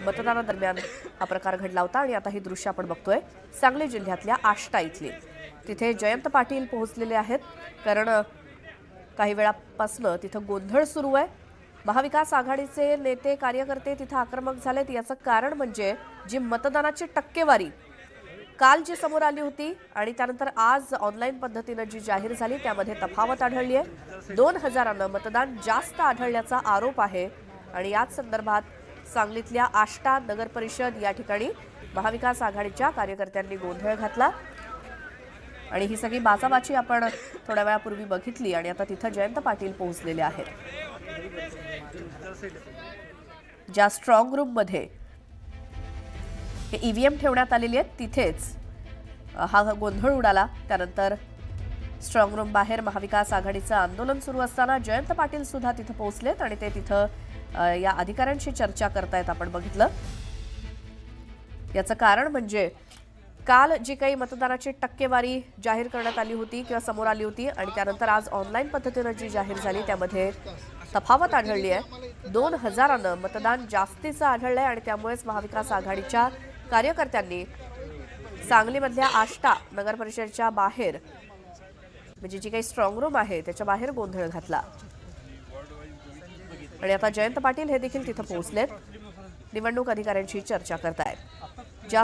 मतदानादरम्यान हा प्रकार घडला होता आणि आता ही दृश्य आपण बघतोय सांगली जिल्ह्यातल्या आष्टा इथली। तिथे जयंत पाटील पोहोचलेले आहेत कारण काही वेळापासून तिथे गोंधळ सुरू आहे। महाविकास आघाडीचे नेते कार्यकर्ते तिथे आक्रमक झालेत। याचं कारण म्हणजे जी मतदानाची टक्केवारी काल जी समोर आली होती आणि त्यानंतर आज ऑनलाईन पद्धतीने जी जाहीर झाली त्यामध्ये तफावत आढळली आहे। 2000 मतदान जास्त आढळल्याचा आरोप आहे आणि याच संदर्भात सांगलीतल्या आष्टा नगर परिषद या ठिकाणी महाविकास आघाडीच्या कार्यकर्त्यांनी गोंधळ घातला आणि ही सगळी बाचाबाची आपण थोड्या वेळापूर्वी बघितली आणि आता तिथे जयंत पाटील पोहोचलेले आहेत। ज्या स्ट्रॉंग रूम मध्ये हे ईव्हीएम ठेवण्यात आलेले आहेत तिथेच हा गोंधळ उडाला। त्यानंतर स्ट्रॉंग रूम बाहेर महाविकास आघाडीचं आंदोलन सुरू असताना जयंत पाटील सुद्धा तिथे पोहोचलेत आणि ते तिथे या अधिकाऱ्यांशी चर्चा करतायत आपण बघितलं। याचं कारण म्हणजे काल जी काही मतदानाची टक्केवारी जाहीर करण्यात आली होती किंवा समोर आली होती आणि त्यानंतर आज ऑनलाईन पद्धतीने जी जाहीर झाली त्यामध्ये तफावत आढळली आहे। 2000 मतदान जास्तीचं आढळलंय आणि त्यामुळेच महाविकास आघाडीच्या कार्यकर्त्यांनी सांगलीमधल्या आष्टा नगर परिषदेच्या बाहेर म्हणजे जी काही स्ट्रॉंग रूम आहे त्याच्या बाहेर गोंधळ घातला आणि आता जयंत पाटील हे देखील तिथे पोहोचलेत। निवडणूक अधिकाऱ्यांशी चर्चा करतायत।